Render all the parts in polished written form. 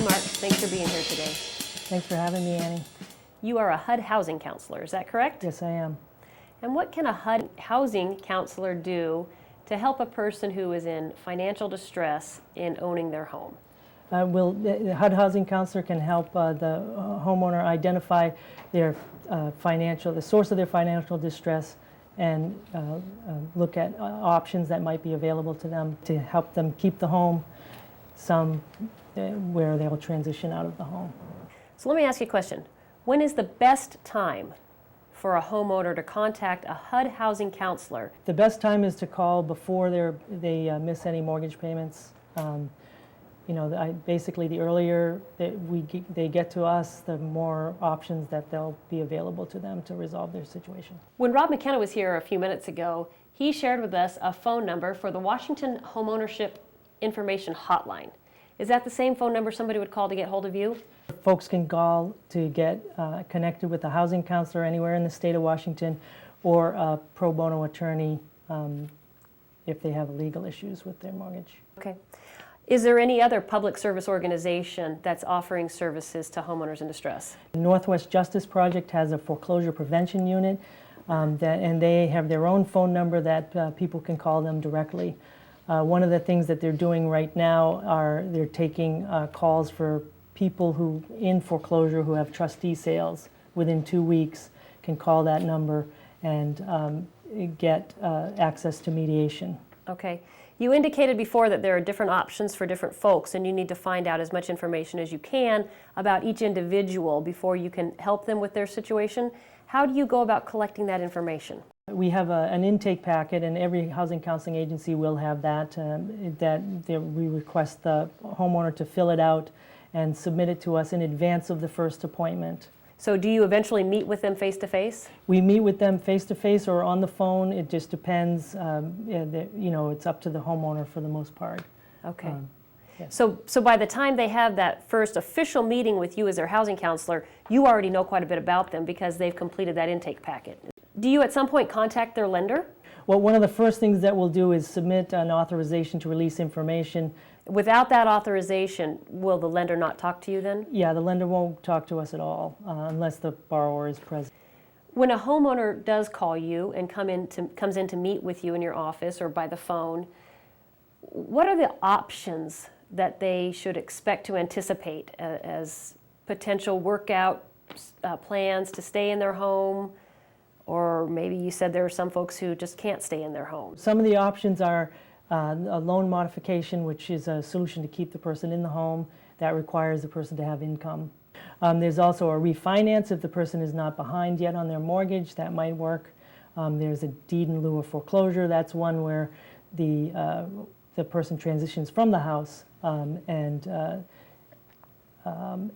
Marc. Thanks for being here today. Thanks for having me, Annie. You are a HUD housing counselor, is that correct? Yes, I am. And what can a HUD housing counselor do to help a person who is in financial distress in owning their home? The HUD housing counselor can help the homeowner identify their the source of their financial distress and look at options that might be available to them to help them keep the home, some where they'll transition out of the home. So let me ask you a question. When is the best time for a homeowner to contact a HUD housing counselor? The best time is to call before they miss any mortgage payments. Basically, the earlier that they get to us, the more options that they'll be available to them to resolve their situation. When Rob McKenna was here a few minutes ago, he shared with us a phone number for the Washington Homeownership Information Hotline. Is that the same phone number somebody would call to get hold of you? Folks can call to get connected with a housing counselor anywhere in the state of Washington, or a pro bono attorney if they have legal issues with their mortgage. Okay. Is there any other public service organization that's offering services to homeowners in distress? The Northwest Justice Project has a foreclosure prevention unit, and they have their own phone number that people can call them directly. One of the things that they're doing right now are they're taking calls for people who in foreclosure who have trustee sales. Within 2 weeks can call that number and get access to mediation. Okay. You indicated before that there are different options for different folks, and you need to find out as much information as you can about each individual before you can help them with their situation. How do you go about collecting that information? We have an intake packet, and every housing counseling agency will have that. We request the homeowner to fill it out and submit it to us in advance of the first appointment. So do you eventually meet with them face-to-face? We meet with them face-to-face or on the phone. It just depends. It's up to the homeowner for the most part. Okay. Yes. So by the time they have that first official meeting with you as their housing counselor, you already know quite a bit about them because they've completed that intake packet. Do you at some point contact their lender? Well, one of the first things that we'll do is submit an authorization to release information. Without that authorization, will the lender not talk to you then? Yeah, the lender won't talk to us at all unless the borrower is present. When a homeowner does call you and comes in to meet with you in your office or by the phone, what are the options that they should expect to anticipate as potential workout plans to stay in their home? Or maybe you said there are some folks who just can't stay in their home. Some of the options are a loan modification, which is a solution to keep the person in the home. That requires the person to have income. There's also a refinance if the person is not behind yet on their mortgage. That might work. There's a deed in lieu of foreclosure. That's one where the person transitions from the house. And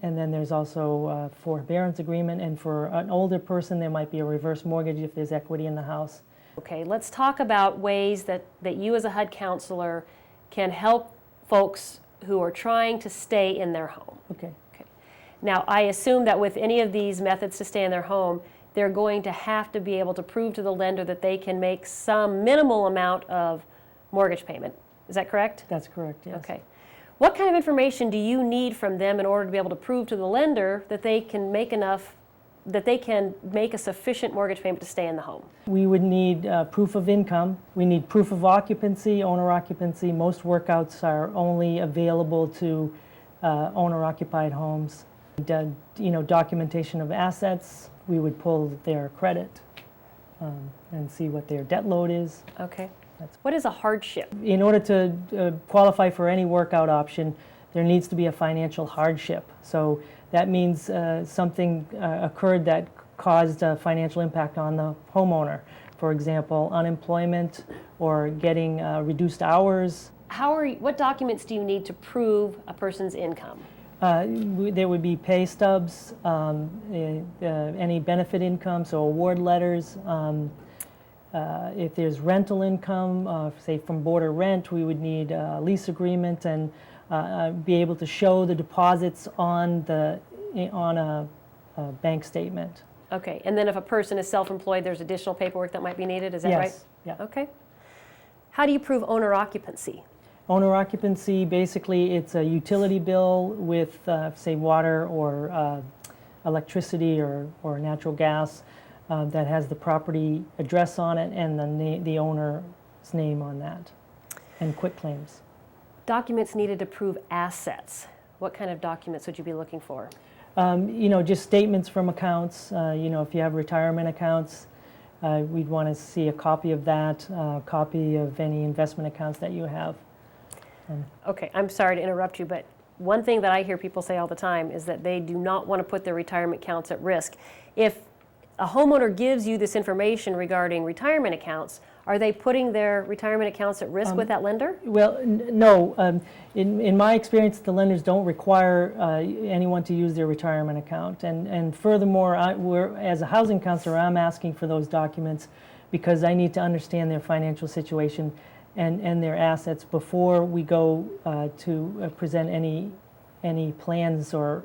then there's also a forbearance agreement. And for an older person, there might be a reverse mortgage if there's equity in the house. Okay, let's talk about ways that you as a HUD counselor can help folks who are trying to stay in their home. Okay. Now, I assume that with any of these methods to stay in their home, they're going to have to be able to prove to the lender that they can make some minimal amount of mortgage payment. Is that correct? That's correct, yes. Okay. What kind of information do you need from them in order to be able to prove to the lender that they can make a sufficient mortgage payment to stay in the home? We would need proof of income. We need proof of occupancy, owner occupancy. Most workouts are only available to owner-occupied homes. Documentation of assets. We would pull their credit and see what their debt load is. Okay. What is a hardship? In order to qualify for any workout option, there needs to be a financial hardship. So that means something occurred that caused a financial impact on the homeowner. For example, unemployment or getting reduced hours. What documents do you need to prove a person's income? There would be pay stubs, any benefit income, so award letters. If there's rental income, say from board or rent, we would need a lease agreement and be able to show the deposits on a bank statement. Okay, and then if a person is self-employed, there's additional paperwork that might be needed, is that right? Yes. Yeah. Okay. How do you prove owner occupancy? Owner occupancy, basically it's a utility bill with, say, water or electricity or natural gas that has the property address on it and the owner's name on that, and quit claims. Documents needed to prove assets. What kind of documents would you be looking for? Just statements from accounts. If you have retirement accounts, we'd want to see a copy of that, a copy of any investment accounts that you have. Okay, I'm sorry to interrupt you, but one thing that I hear people say all the time is that they do not want to put their retirement accounts at risk. If a homeowner gives you this information regarding retirement accounts, are they putting their retirement accounts at risk with that lender? Well, no. In my experience, the lenders don't require anyone to use their retirement account. And furthermore, as a housing counselor, I'm asking for those documents because I need to understand their financial situation and their assets before we go to present any plans or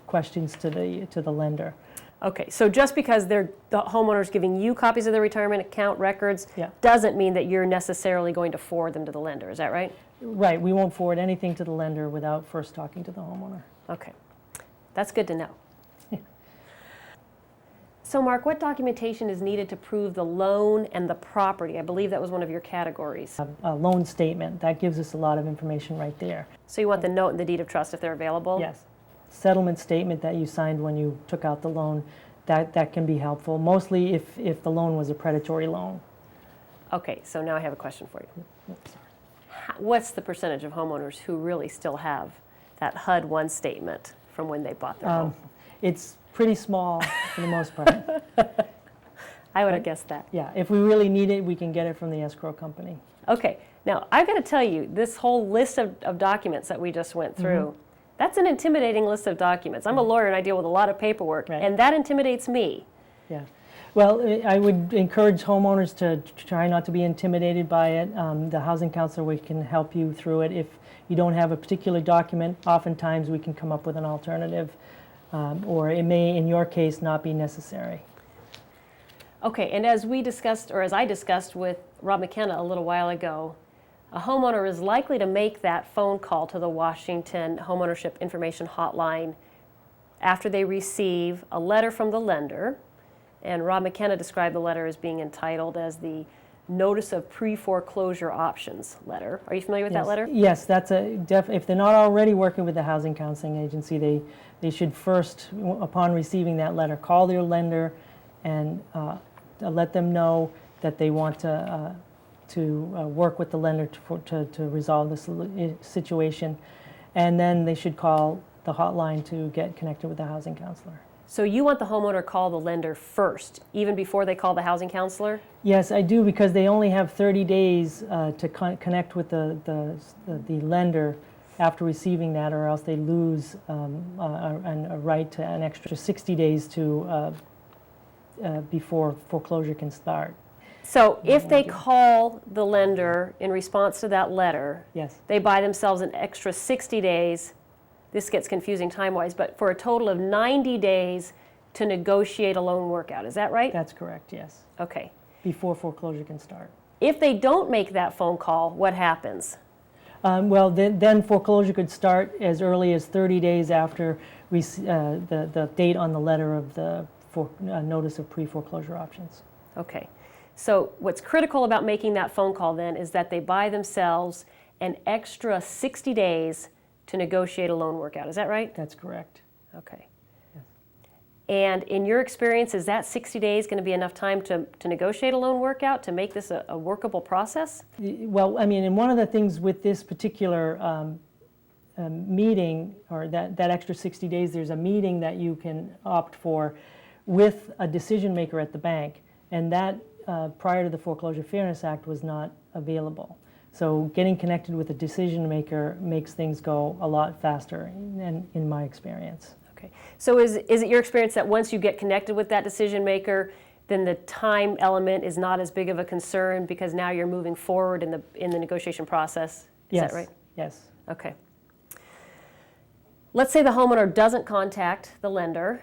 questions to the lender. Okay, so just because the homeowner's giving you copies of their retirement account records Yeah. doesn't mean that you're necessarily going to forward them to the lender, is that right? Right, we won't forward anything to the lender without first talking to the homeowner. Okay, that's good to know. So Mark, what documentation is needed to prove the loan and the property? I believe that was one of your categories. A loan statement, that gives us a lot of information right there. So you want the note and the deed of trust if they're available? Yes. Settlement statement that you signed when you took out the loan, that can be helpful, mostly if the loan was a predatory loan. Okay, so now I have a question for you. What's the percentage of homeowners who really still have that HUD 1 statement from when they bought their home? It's pretty small for the most part. I would have guessed that. Yeah, if we really need it, we can get it from the escrow company. Okay, now I've got to tell you, this whole list of documents that we just went through, that's an intimidating list of documents. I'm a lawyer and I deal with a lot of paperwork, Right. and that intimidates me. Yeah. Well, I would encourage homeowners to try not to be intimidated by it. The housing counselor, we can help you through it. If you don't have a particular document, oftentimes we can come up with an alternative, or it may, in your case, not be necessary. Okay, and as we discussed, or as I discussed with Rob McKenna a little while ago, a homeowner is likely to make that phone call to the Washington Homeownership Information Hotline after they receive a letter from the lender. And Rob McKenna described the letter as being entitled as the Notice of Pre-Foreclosure Options letter. Are you familiar with that letter? Yes, that's if they're not already working with the housing counseling agency, they should first, upon receiving that letter, call their lender and let them know that they want to work with the lender to resolve this situation, and then they should call the hotline to get connected with the housing counselor. So you want the homeowner to call the lender first, even before they call the housing counselor? Yes, I do, because they only have 30 days to connect with the lender after receiving that, or else they lose a right to an extra 60 days before foreclosure can start. So if they call the lender in response to that letter, Yes. they buy themselves an extra 60 days. This gets confusing time-wise, but for a total of 90 days to negotiate a loan workout. Is that right? That's correct, yes. Okay. Before foreclosure can start. If they don't make that phone call, what happens? Well, then foreclosure could start as early as 30 days after the date on the letter of the notice of pre-foreclosure options. Okay. So what's critical about making that phone call then is that they buy themselves an extra 60 days to negotiate a loan workout. Is that right? That's correct. Okay. And in your experience, is that 60 days going to be enough time to negotiate a loan workout, to make this a workable process? Well, I mean, and one of the things with this particular meeting, or that extra 60 days, there's a meeting that you can opt for with a decision maker at the bank, and that prior to the Foreclosure Fairness Act was not available. So getting connected with a decision maker makes things go a lot faster, in my experience. Okay. So is it your experience that once you get connected with that decision maker, then the time element is not as big of a concern because now you're moving forward in the negotiation process? Is that right? Yes. Okay. Let's say the homeowner doesn't contact the lender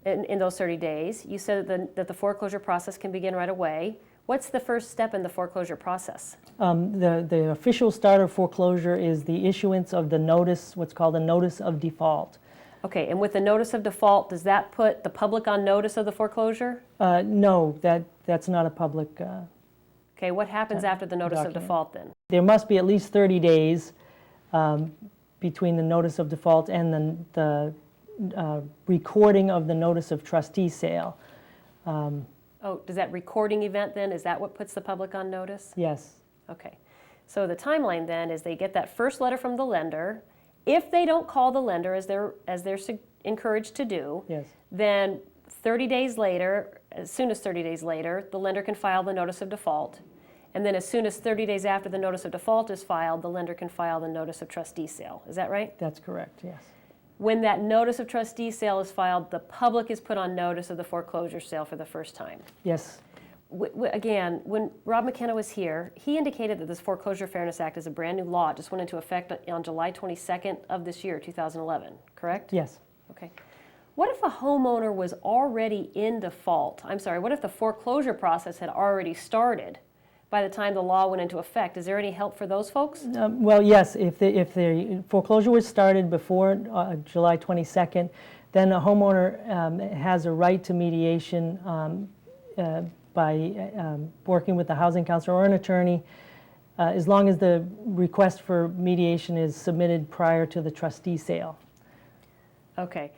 in those 30 days. You said that the foreclosure process can begin right away. What's the first step in the foreclosure process? The official start of foreclosure is the issuance of the notice, what's called a notice of default. Okay, and with the notice of default, does that put the public on notice of the foreclosure? No, that's not a public. Okay, what happens after the notice of document. default then? There must be at least 30 days between the notice of default and the recording of the notice of trustee sale. Oh, does that recording event then, is that what puts the public on notice? Yes. Okay, so the timeline then is they get that first letter from the lender. If they don't call the lender as they're encouraged to do, Yes. then 30 days later, as soon as 30 days later, the lender can file the notice of default. And then as soon as 30 days after the notice of default is filed, the lender can file the notice of trustee sale. Is that right? That's correct, yes. When that notice of trustee sale is filed, the public is put on notice of the foreclosure sale for the first time. Yes. Again, when Rob McKenna was here, he indicated that this Foreclosure Fairness Act is a brand new law. It just went into effect on July 22nd of this year, 2011, correct? Yes. Okay. What if a homeowner was already in default? I'm sorry, what if the foreclosure process had already started by the time the law went into effect? Is there any help for those folks? Well, yes, if the foreclosure was started before July 22nd, then a homeowner has a right to mediation by working with the housing counselor or an attorney, as long as the request for mediation is submitted prior to the trustee sale. Okay.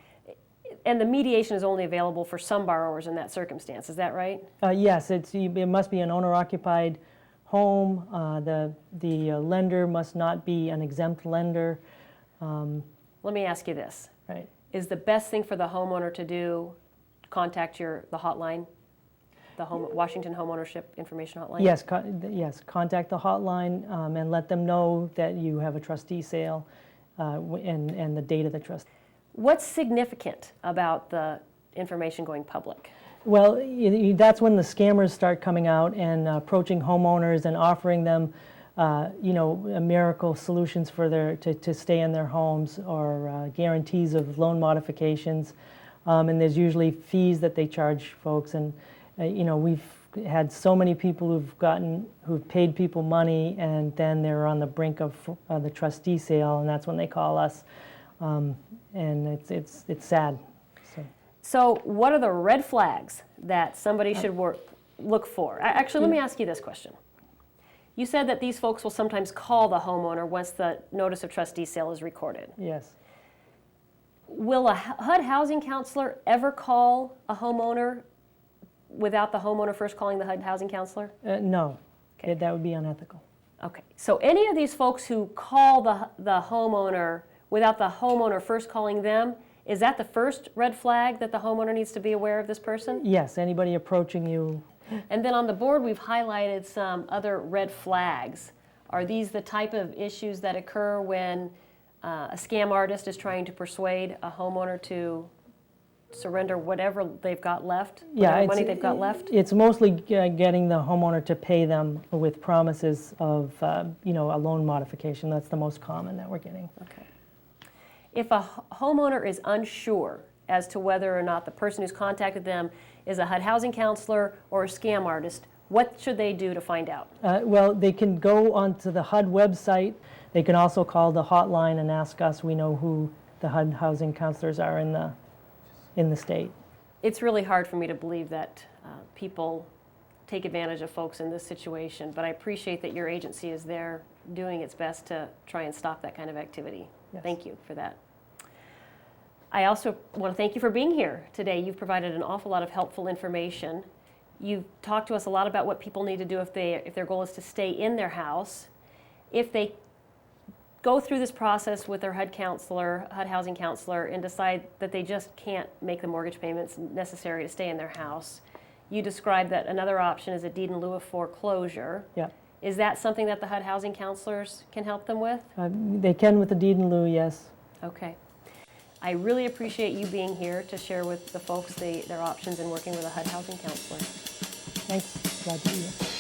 And the mediation is only available for some borrowers in that circumstance, is that right? Yes, it must be an owner-occupied home. The lender must not be an exempt lender. Let me ask you this. Right. Is the best thing for the homeowner to do contact the hotline, the Washington Homeownership Information Hotline? Yes, yes. Contact the hotline and let them know that you have a trustee sale and the date of the trust. What's significant about the information going public? Well, that's when the scammers start coming out and approaching homeowners and offering them, miracle solutions for to stay in their homes, or guarantees of loan modifications. And there's usually fees that they charge folks. And we've had so many people who've paid people money, and then they're on the brink of the trustee sale, and that's when they call us. And it's sad. So what are the red flags that somebody should look for? Actually, let me ask you this question. You said that these folks will sometimes call the homeowner once the notice of trustee sale is recorded. Yes. Will a HUD housing counselor ever call a homeowner without the homeowner first calling the HUD housing counselor? No. Okay. That would be unethical. Okay. So any of these folks who call the homeowner without the homeowner first calling them, is that the first red flag that the homeowner needs to be aware of this person? Yes, anybody approaching you. And then on the board, we've highlighted some other red flags. Are these the type of issues that occur when a scam artist is trying to persuade a homeowner to surrender whatever they've got left, whatever money they've got left? It's mostly getting the homeowner to pay them with promises of, a loan modification. That's the most common that we're getting. Okay. If a homeowner is unsure as to whether or not the person who's contacted them is a HUD housing counselor or a scam artist, what should they do to find out? Well, they can go onto the HUD website. They can also call the hotline and ask us. We know who the HUD housing counselors are in the state. It's really hard for me to believe that people take advantage of folks in this situation, but I appreciate that your agency is there doing its best to try and stop that kind of activity. Yes. Thank you for that. I also want to thank you for being here today. You've provided an awful lot of helpful information. You've talked to us a lot about what people need to do if their goal is to stay in their house. If they go through this process with their HUD housing counselor, and decide that they just can't make the mortgage payments necessary to stay in their house, you described that another option is a deed in lieu of foreclosure. Yeah. Is that something that the HUD housing counselors can help them with? They can with the deed in lieu, yes. Okay. I really appreciate you being here to share with the folks their options in working with a HUD housing counselor. Thanks. Glad to be here.